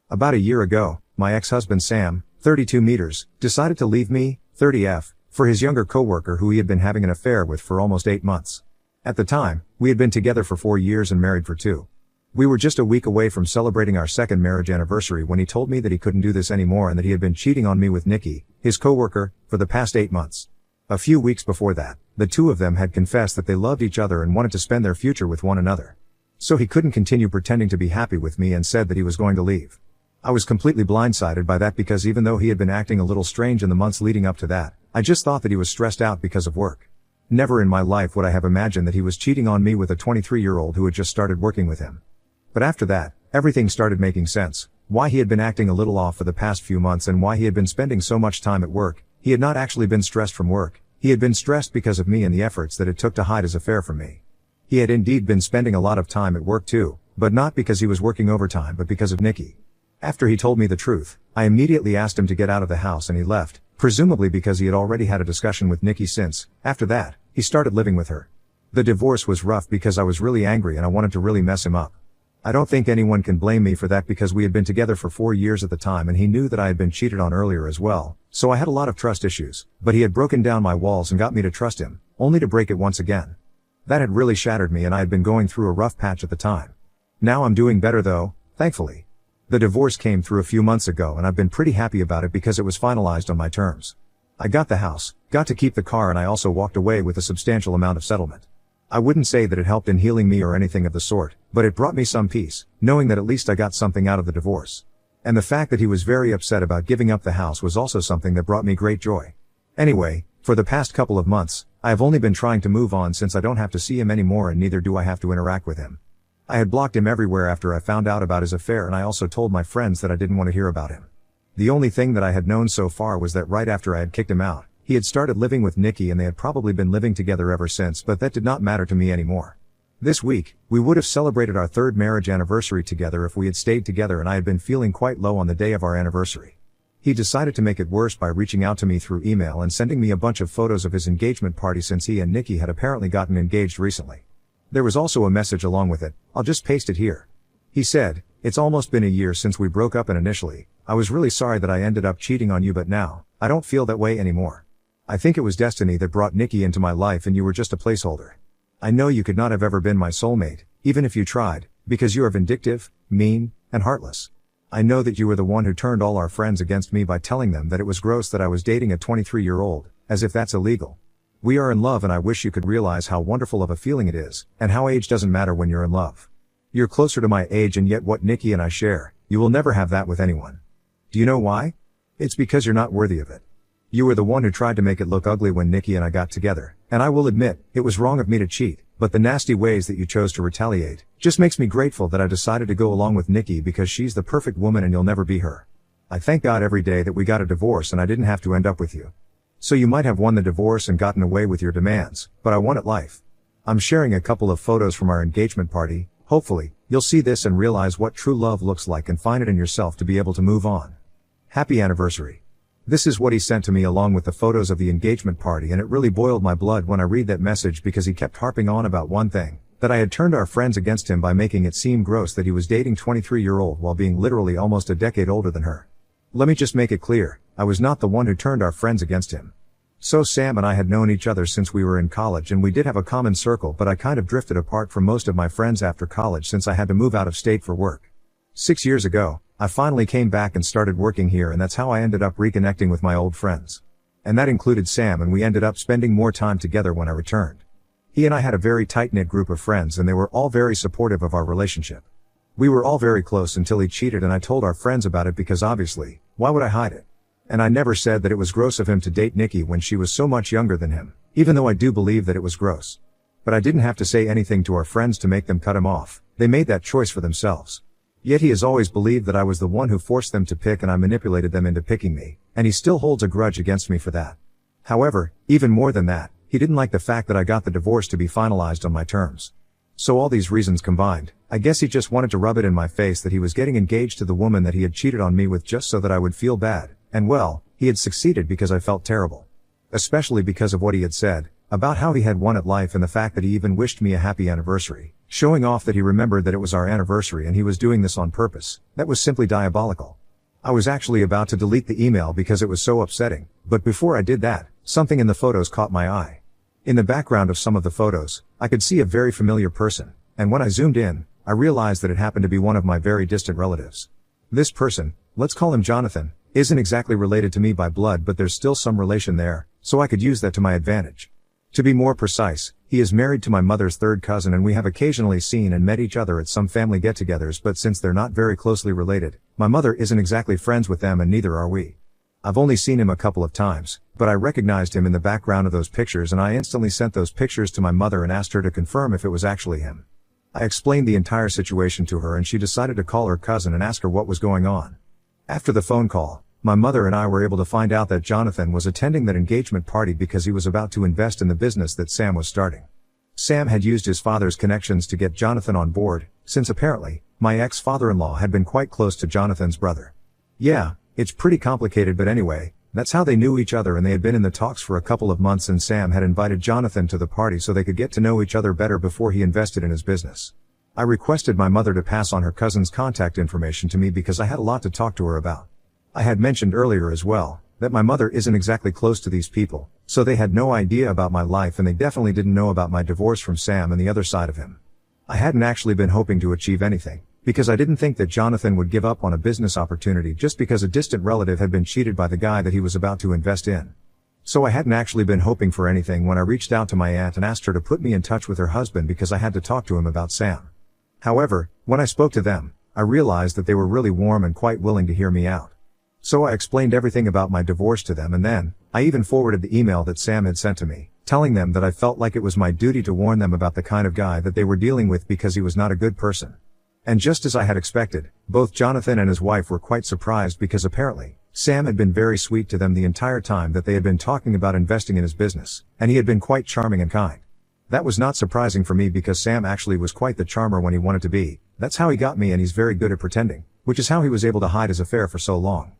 About a year ago, my ex-husband Sam, 32 meters, decided to leave me, 30F, for his younger coworker who he had been having an affair with for almost 8 months. At the time, we had been together for 4 years and married for 2. We were just a week away from celebrating our second marriage anniversary when he told me that he couldn't do this anymore and that he had been cheating on me with Nikki, his coworker, for the past 8 months. A few weeks before that, the two of them had confessed that they loved each other and wanted to spend their future with one another. So he couldn't continue pretending to be happy with me and said that he was going to leave. I was completely blindsided by that because even though he had been acting a little strange in the months leading up to that, I just thought that he was stressed out because of work. Never in my life would I have imagined that he was cheating on me with a 23-year-old who had just started working with him. But after that, everything started making sense. Why he had been acting a little off for the past few months and why he had been spending so much time at work. He had not actually been stressed from work. He had been stressed because of me and the efforts that it took to hide his affair from me. He had indeed been spending a lot of time at work too, but not because he was working overtime but because of Nikki. After he told me the truth, I immediately asked him to get out of the house and he left, presumably because he had already had a discussion with Nikki since, after that, he started living with her. The divorce was rough because I was really angry and I wanted to really mess him up. I don't think anyone can blame me for that because we had been together for 4 years at the time and he knew that I had been cheated on earlier as well, so I had a lot of trust issues, but he had broken down my walls and got me to trust him, only to break it once again. That had really shattered me and I had been going through a rough patch at the time. Now I'm doing better though, thankfully. The divorce came through a few months ago and I've been pretty happy about it because it was finalized on my terms. I got the house, got to keep the car and I also walked away with a substantial amount of settlement. I wouldn't say that it helped in healing me or anything of the sort, but it brought me some peace, knowing that at least I got something out of the divorce. And the fact that he was very upset about giving up the house was also something that brought me great joy. Anyway, for the past couple of months, I have only been trying to move on since I don't have to see him anymore and neither do I have to interact with him. I had blocked him everywhere after I found out about his affair and I also told my friends that I didn't want to hear about him. The only thing that I had known so far was that right after I had kicked him out, he had started living with Nikki and they had probably been living together ever since, but that did not matter to me anymore. This week, we would have celebrated our 3rd marriage anniversary together if we had stayed together and I had been feeling quite low on the day of our anniversary. He decided to make it worse by reaching out to me through email and sending me a bunch of photos of his engagement party since he and Nikki had apparently gotten engaged recently. There was also a message along with it, I'll just paste it here. He said, "It's almost been a year since we broke up and initially, I was really sorry that I ended up cheating on you but now, I don't feel that way anymore. I think it was destiny that brought Nikki into my life and you were just a placeholder. I know you could not have ever been my soulmate, even if you tried, because you are vindictive, mean, and heartless. I know that you were the one who turned all our friends against me by telling them that it was gross that I was dating a 23-year-old, as if that's illegal. We are in love and I wish you could realize how wonderful of a feeling it is, and how age doesn't matter when you're in love. You're closer to my age and yet what Nikki and I share, you will never have that with anyone. Do you know why? It's because you're not worthy of it. You were the one who tried to make it look ugly when Nikki and I got together, and I will admit, it was wrong of me to cheat, but the nasty ways that you chose to retaliate, just makes me grateful that I decided to go along with Nikki because she's the perfect woman and you'll never be her. I thank God every day that we got a divorce and I didn't have to end up with you. So you might have won the divorce and gotten away with your demands, but I wanted life. I'm sharing a couple of photos from our engagement party, hopefully, you'll see this and realize what true love looks like and find it in yourself to be able to move on. Happy anniversary." This is what he sent to me along with the photos of the engagement party and it really boiled my blood when I read that message because he kept harping on about one thing, that I had turned our friends against him by making it seem gross that he was dating 23-year-old while being literally almost a decade older than her. Let me just make it clear, I was not the one who turned our friends against him. So Sam and I had known each other since we were in college and we did have a common circle but I kind of drifted apart from most of my friends after college since I had to move out of state for work. 6 years ago, I finally came back and started working here and that's how I ended up reconnecting with my old friends. And that included Sam and we ended up spending more time together when I returned. He and I had a very tight-knit group of friends and they were all very supportive of our relationship. We were all very close until he cheated and I told our friends about it because obviously, why would I hide it? And I never said that it was gross of him to date Nikki when she was so much younger than him, even though I do believe that it was gross. But I didn't have to say anything to our friends to make them cut him off, they made that choice for themselves. Yet he has always believed that I was the one who forced them to pick and I manipulated them into picking me, and he still holds a grudge against me for that. However, even more than that, he didn't like the fact that I got the divorce to be finalized on my terms. So all these reasons combined, I guess he just wanted to rub it in my face that he was getting engaged to the woman that he had cheated on me with just so that I would feel bad, and well, he had succeeded because I felt terrible. Especially because of what he had said, about how he had won at life and the fact that he even wished me a happy anniversary, showing off that he remembered that it was our anniversary and he was doing this on purpose. That was simply diabolical. I was actually about to delete the email because it was so upsetting, but before I did that, something in the photos caught my eye. In the background of some of the photos, I could see a very familiar person, and when I zoomed in, I realized that it happened to be one of my very distant relatives. This person, let's call him Jonathan, isn't exactly related to me by blood, but there's still some relation there, so I could use that to my advantage. To be more precise, he is married to my mother's third cousin, and we have occasionally seen and met each other at some family get-togethers, but since they're not very closely related, my mother isn't exactly friends with them and neither are we. I've only seen him a couple of times, but I recognized him in the background of those pictures, and I instantly sent those pictures to my mother and asked her to confirm if it was actually him. I explained the entire situation to her and she decided to call her cousin and ask her what was going on. After the phone call, my mother and I were able to find out that Jonathan was attending that engagement party because he was about to invest in the business that Sam was starting. Sam had used his father's connections to get Jonathan on board, since apparently, my ex-father-in-law had been quite close to Jonathan's brother. Yeah, it's pretty complicated, but anyway, that's how they knew each other, and they had been in the talks for a couple of months, and Sam had invited Jonathan to the party so they could get to know each other better before he invested in his business. I requested my mother to pass on her cousin's contact information to me because I had a lot to talk to her about. I had mentioned earlier as well, that my mother isn't exactly close to these people, so they had no idea about my life, and they definitely didn't know about my divorce from Sam and the other side of him. I hadn't actually been hoping to achieve anything, because I didn't think that Jonathan would give up on a business opportunity just because a distant relative had been cheated by the guy that he was about to invest in. So I hadn't actually been hoping for anything when I reached out to my aunt and asked her to put me in touch with her husband because I had to talk to him about Sam. However, when I spoke to them, I realized that they were really warm and quite willing to hear me out. So I explained everything about my divorce to them, and then, I even forwarded the email that Sam had sent to me, telling them that I felt like it was my duty to warn them about the kind of guy that they were dealing with because he was not a good person. And just as I had expected, both Jonathan and his wife were quite surprised because apparently, Sam had been very sweet to them the entire time that they had been talking about investing in his business, and he had been quite charming and kind. That was not surprising for me because Sam actually was quite the charmer when he wanted to be. That's how he got me, and he's very good at pretending, which is how he was able to hide his affair for so long.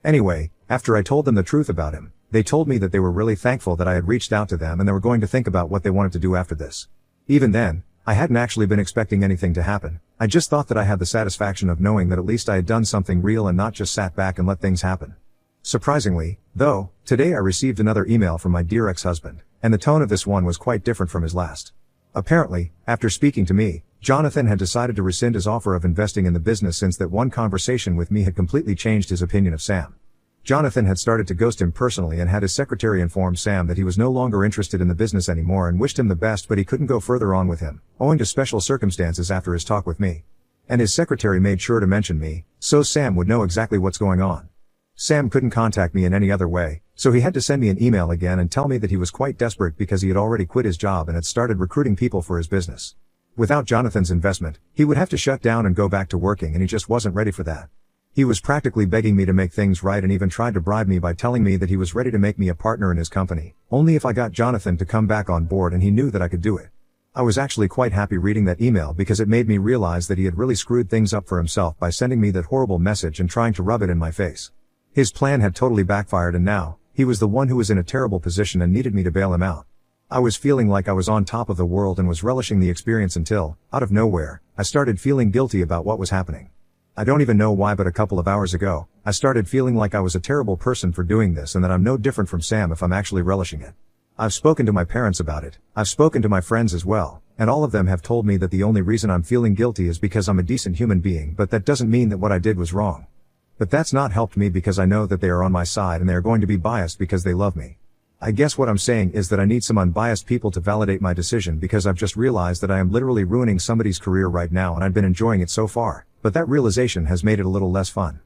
Anyway, after I told them the truth about him, they told me that they were really thankful that I had reached out to them and they were going to think about what they wanted to do after this. Even then, I hadn't actually been expecting anything to happen. I just thought that I had the satisfaction of knowing that at least I had done something real and not just sat back and let things happen. Surprisingly, though, today I received another email from my dear ex-husband, and the tone of this one was quite different from his last. Apparently, after speaking to me, Jonathan had decided to rescind his offer of investing in the business since that one conversation with me had completely changed his opinion of Sam. Jonathan had started to ghost him personally and had his secretary inform Sam that he was no longer interested in the business anymore and wished him the best, but he couldn't go further on with him, owing to special circumstances after his talk with me. And his secretary made sure to mention me, so Sam would know exactly what's going on. Sam couldn't contact me in any other way, so he had to send me an email again and tell me that he was quite desperate because he had already quit his job and had started recruiting people for his business. Without Jonathan's investment, he would have to shut down and go back to working, and he just wasn't ready for that. He was practically begging me to make things right and even tried to bribe me by telling me that he was ready to make me a partner in his company, only if I got Jonathan to come back on board, and he knew that I could do it. I was actually quite happy reading that email because it made me realize that he had really screwed things up for himself by sending me that horrible message and trying to rub it in my face. His plan had totally backfired, and now, he was the one who was in a terrible position and needed me to bail him out. I was feeling like I was on top of the world and was relishing the experience until, out of nowhere, I started feeling guilty about what was happening. I don't even know why, but a couple of hours ago, I started feeling like I was a terrible person for doing this and that I'm no different from Sam if I'm actually relishing it. I've spoken to my parents about it, I've spoken to my friends as well, and all of them have told me that the only reason I'm feeling guilty is because I'm a decent human being, but that doesn't mean that what I did was wrong. But that's not helped me because I know that they are on my side and they are going to be biased because they love me. I guess what I'm saying is that I need some unbiased people to validate my decision because I've just realized that I am literally ruining somebody's career right now, and I've been enjoying it so far, but that realization has made it a little less fun.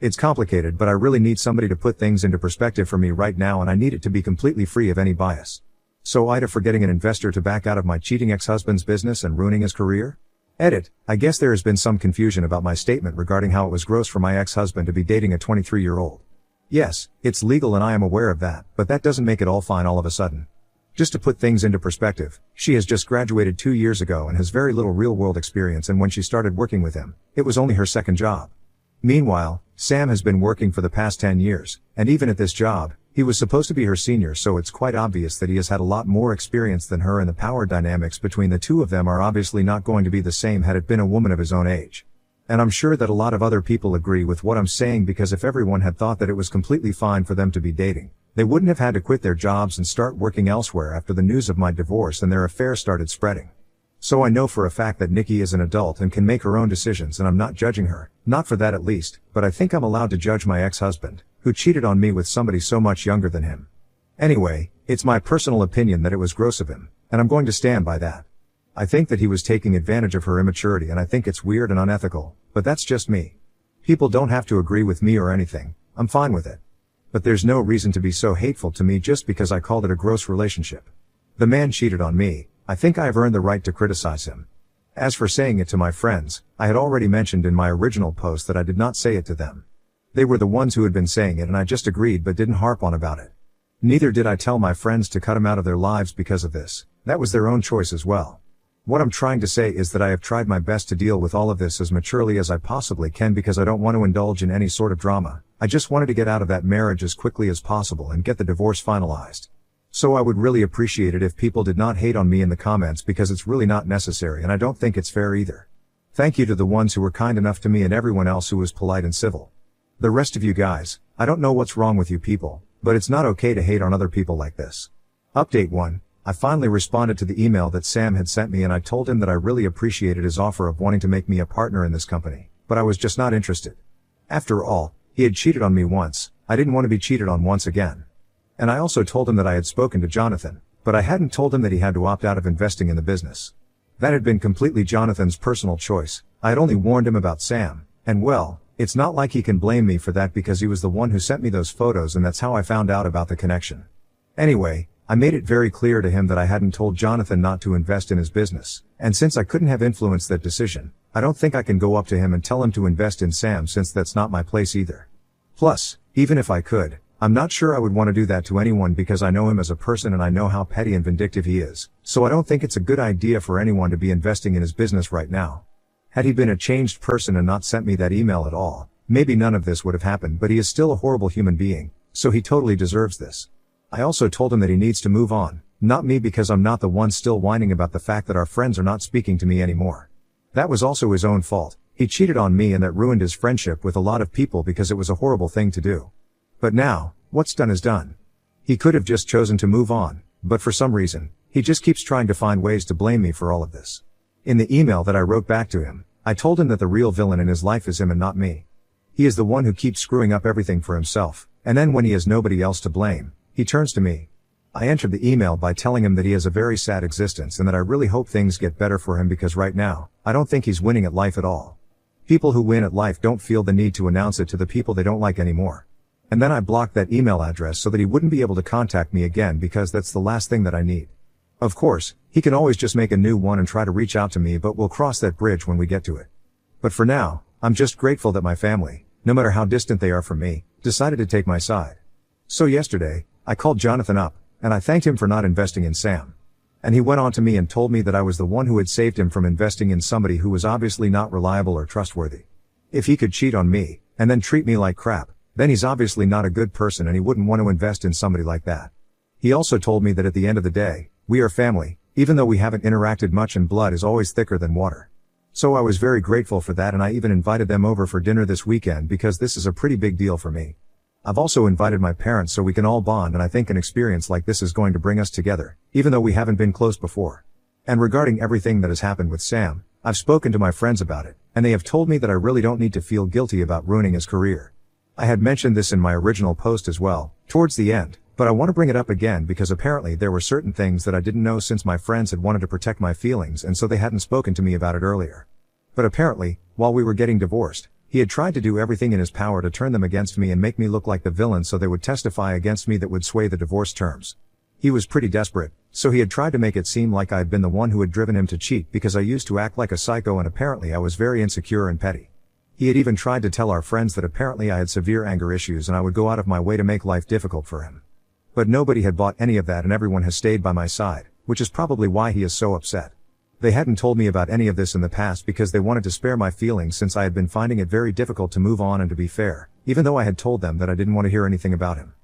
It's complicated, but I really need somebody to put things into perspective for me right now, and I need it to be completely free of any bias. So Ida for getting an investor to back out of my cheating ex-husband's business and ruining his career? Edit. I guess there has been some confusion about my statement regarding how it was gross for my ex-husband to be dating a 23-year-old. Yes, it's legal and I am aware of that, but that doesn't make it all fine all of a sudden. Just to put things into perspective, she has just graduated 2 years ago and has very little real-world experience, and when she started working with him, it was only her second job. Meanwhile, Sam has been working for the past 10 years, and even at this job, He was supposed to be her senior, so it's quite obvious that he has had a lot more experience than her, and the power dynamics between the two of them are obviously not going to be the same had it been a woman of his own age. And I'm sure that a lot of other people agree with what I'm saying, because if everyone had thought that it was completely fine for them to be dating, they wouldn't have had to quit their jobs and start working elsewhere after the news of my divorce and their affair started spreading. So I know for a fact that Nikki is an adult and can make her own decisions, and I'm not judging her, not for that at least, but I think I'm allowed to judge my ex-husband, who cheated on me with somebody so much younger than him. Anyway, it's my personal opinion that it was gross of him, and I'm going to stand by that. I think that he was taking advantage of her immaturity, and I think it's weird and unethical, but that's just me. People don't have to agree with me or anything, I'm fine with it. But there's no reason to be so hateful to me just because I called it a gross relationship. The man cheated on me. I think I have earned the right to criticize him. As for saying it to my friends, I had already mentioned in my original post that I did not say it to them. They were the ones who had been saying it, and I just agreed but didn't harp on about it. Neither did I tell my friends to cut him out of their lives because of this. That was their own choice as well. What I'm trying to say is that I have tried my best to deal with all of this as maturely as I possibly can, because I don't want to indulge in any sort of drama. I just wanted to get out of that marriage as quickly as possible and get the divorce finalized. So I would really appreciate it if people did not hate on me in the comments, because it's really not necessary, and I don't think it's fair either. Thank you to the ones who were kind enough to me and everyone else who was polite and civil. The rest of you guys, I don't know what's wrong with you people, but it's not okay to hate on other people like this. Update 1. I finally responded to the email that Sam had sent me, and I told him that I really appreciated his offer of wanting to make me a partner in this company, but I was just not interested. After all, he had cheated on me once. I didn't want to be cheated on once again. And I also told him that I had spoken to Jonathan, but I hadn't told him that he had to opt out of investing in the business. That had been completely Jonathan's personal choice. I had only warned him about Sam, and well, it's not like he can blame me for that, because he was the one who sent me those photos, and that's how I found out about the connection. Anyway, I made it very clear to him that I hadn't told Jonathan not to invest in his business, and since I couldn't have influenced that decision, I don't think I can go up to him and tell him to invest in Sam, since that's not my place either. Plus, even if I could, I'm not sure I would want to do that to anyone, because I know him as a person and I know how petty and vindictive he is, so I don't think it's a good idea for anyone to be investing in his business right now. Had he been a changed person and not sent me that email at all, maybe none of this would have happened, but he is still a horrible human being, so he totally deserves this. I also told him that he needs to move on, not me, because I'm not the one still whining about the fact that our friends are not speaking to me anymore. That was also his own fault. He cheated on me, and that ruined his friendship with a lot of people because it was a horrible thing to do. But now, what's done is done. He could have just chosen to move on, but for some reason, he just keeps trying to find ways to blame me for all of this. In the email that I wrote back to him, I told him that the real villain in his life is him and not me. He is the one who keeps screwing up everything for himself, and then when he has nobody else to blame, he turns to me. I entered the email by telling him that he has a very sad existence and that I really hope things get better for him, because right now, I don't think he's winning at life at all. People who win at life don't feel the need to announce it to the people they don't like anymore. And then I blocked that email address so that he wouldn't be able to contact me again, because that's the last thing that I need. Of course, he can always just make a new one and try to reach out to me, but we'll cross that bridge when we get to it. But for now, I'm just grateful that my family, no matter how distant they are from me, decided to take my side. So yesterday, I called Jonathan up, and I thanked him for not investing in Sam. And he went on to me and told me that I was the one who had saved him from investing in somebody who was obviously not reliable or trustworthy. If he could cheat on me, and then treat me like crap, then he's obviously not a good person, and he wouldn't want to invest in somebody like that. He also told me that at the end of the day, we are family, even though we haven't interacted much, and blood is always thicker than water. So I was very grateful for that, and I even invited them over for dinner this weekend, because this is a pretty big deal for me. I've also invited my parents so we can all bond, and I think an experience like this is going to bring us together, even though we haven't been close before. And regarding everything that has happened with Sam, I've spoken to my friends about it, and they have told me that I really don't need to feel guilty about ruining his career. I had mentioned this in my original post as well, towards the end, but I want to bring it up again because apparently there were certain things that I didn't know, since my friends had wanted to protect my feelings, and so they hadn't spoken to me about it earlier. But apparently, while we were getting divorced, he had tried to do everything in his power to turn them against me and make me look like the villain so they would testify against me that would sway the divorce terms. He was pretty desperate, so he had tried to make it seem like I had been the one who had driven him to cheat because I used to act like a psycho, and apparently I was very insecure and petty. He had even tried to tell our friends that apparently I had severe anger issues and I would go out of my way to make life difficult for him. But nobody had bought any of that, and everyone has stayed by my side, which is probably why he is so upset. They hadn't told me about any of this in the past because they wanted to spare my feelings, since I had been finding it very difficult to move on and to be fair, even though I had told them that I didn't want to hear anything about him.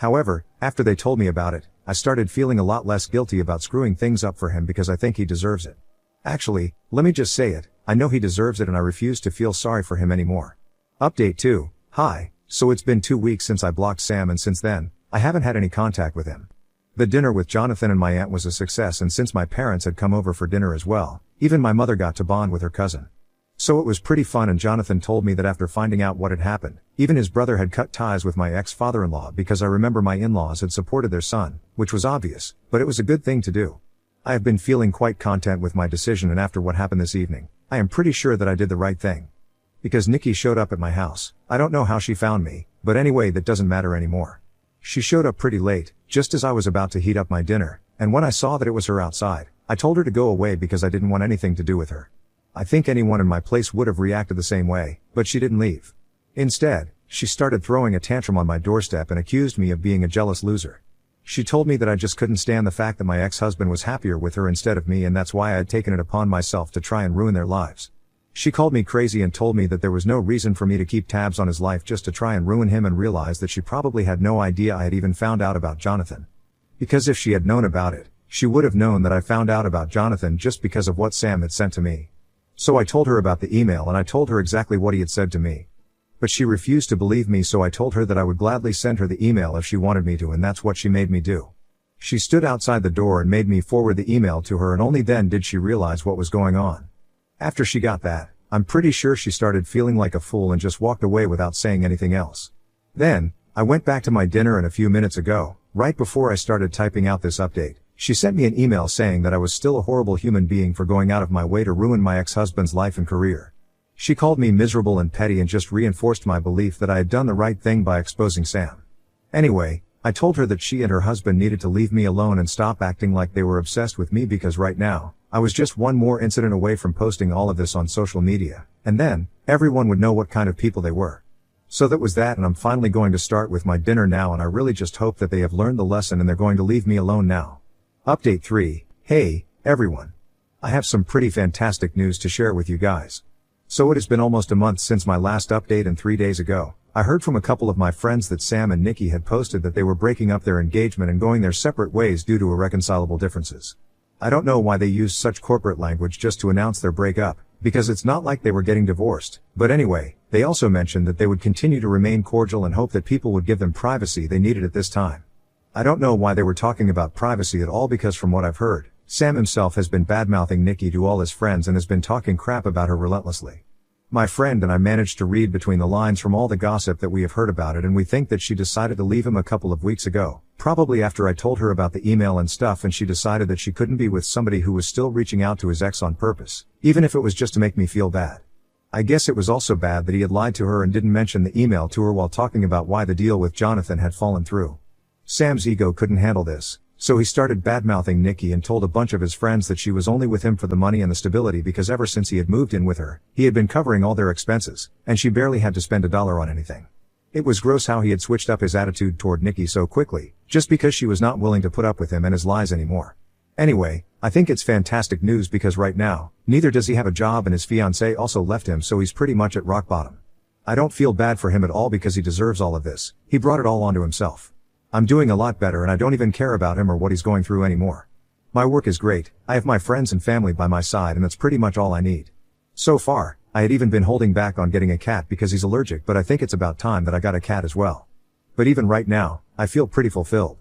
However, after they told me about it, I started feeling a lot less guilty about screwing things up for him because I think he deserves it. Actually, let me just say it, I know he deserves it and I refuse to feel sorry for him anymore. Update 2. Hi, so it's been 2 weeks since I blocked Sam and since then, I haven't had any contact with him. The dinner with Jonathan and my aunt was a success, and since my parents had come over for dinner as well, even my mother got to bond with her cousin. So it was pretty fun, and Jonathan told me that after finding out what had happened, even his brother had cut ties with my ex-father-in-law because I remember my in-laws had supported their son, which was obvious, but it was a good thing to do. I have been feeling quite content with my decision, and after what happened this evening, I am pretty sure that I did the right thing. Because Nikki showed up at my house. I don't know how she found me, but anyway, that doesn't matter anymore. She showed up pretty late, just as I was about to heat up my dinner, and when I saw that it was her outside, I told her to go away because I didn't want anything to do with her. I think anyone in my place would have reacted the same way, but she didn't leave. Instead, she started throwing a tantrum on my doorstep and accused me of being a jealous loser. She told me that I just couldn't stand the fact that my ex-husband was happier with her instead of me, and that's why I had taken it upon myself to try and ruin their lives. She called me crazy and told me that there was no reason for me to keep tabs on his life just to try and ruin him, and realized that she probably had no idea I had even found out about Jonathan. Because if she had known about it, she would have known that I found out about Jonathan just because of what Sam had sent to me. So I told her about the email and I told her exactly what he had said to me. But she refused to believe me, so I told her that I would gladly send her the email if she wanted me to, and that's what she made me do. She stood outside the door and made me forward the email to her, and only then did she realize what was going on. After she got that, I'm pretty sure she started feeling like a fool and just walked away without saying anything else. Then, I went back to my dinner, and a few minutes ago, right before I started typing out this update, she sent me an email saying that I was still a horrible human being for going out of my way to ruin my ex-husband's life and career. She called me miserable and petty and just reinforced my belief that I had done the right thing by exposing Sam. Anyway, I told her that she and her husband needed to leave me alone and stop acting like they were obsessed with me, because right now, I was just one more incident away from posting all of this on social media, and then, everyone would know what kind of people they were. So that was that, and I'm finally going to start with my dinner now, and I really just hope that they have learned the lesson and they're going to leave me alone now. Update 3. Hey, everyone. I have some pretty fantastic news to share with you guys. So it has been almost a month since my last update, and 3 days ago, I heard from a couple of my friends that Sam and Nikki had posted that they were breaking up their engagement and going their separate ways due to irreconcilable differences. I don't know why they used such corporate language just to announce their breakup, because it's not like they were getting divorced, but anyway, they also mentioned that they would continue to remain cordial and hope that people would give them privacy they needed at this time. I don't know why they were talking about privacy at all, because from what I've heard, Sam himself has been bad-mouthing Nikki to all his friends and has been talking crap about her relentlessly. My friend and I managed to read between the lines from all the gossip that we have heard about it, and we think that she decided to leave him a couple of weeks ago, probably after I told her about the email and stuff, and she decided that she couldn't be with somebody who was still reaching out to his ex on purpose, even if it was just to make me feel bad. I guess it was also bad that he had lied to her and didn't mention the email to her while talking about why the deal with Jonathan had fallen through. Sam's ego couldn't handle this, so he started bad-mouthing Nikki and told a bunch of his friends that she was only with him for the money and the stability, because ever since he had moved in with her, he had been covering all their expenses, and she barely had to spend $1 on anything. It was gross how he had switched up his attitude toward Nikki so quickly, just because she was not willing to put up with him and his lies anymore. Anyway, I think it's fantastic news, because right now, neither does he have a job and his fiancée also left him, so he's pretty much at rock bottom. I don't feel bad for him at all, because he deserves all of this. He brought it all onto himself. I'm doing a lot better and I don't even care about him or what he's going through anymore. My work is great, I have my friends and family by my side, and that's pretty much all I need. So far, I had even been holding back on getting a cat because he's allergic, but I think it's about time that I got a cat as well. But even right now, I feel pretty fulfilled.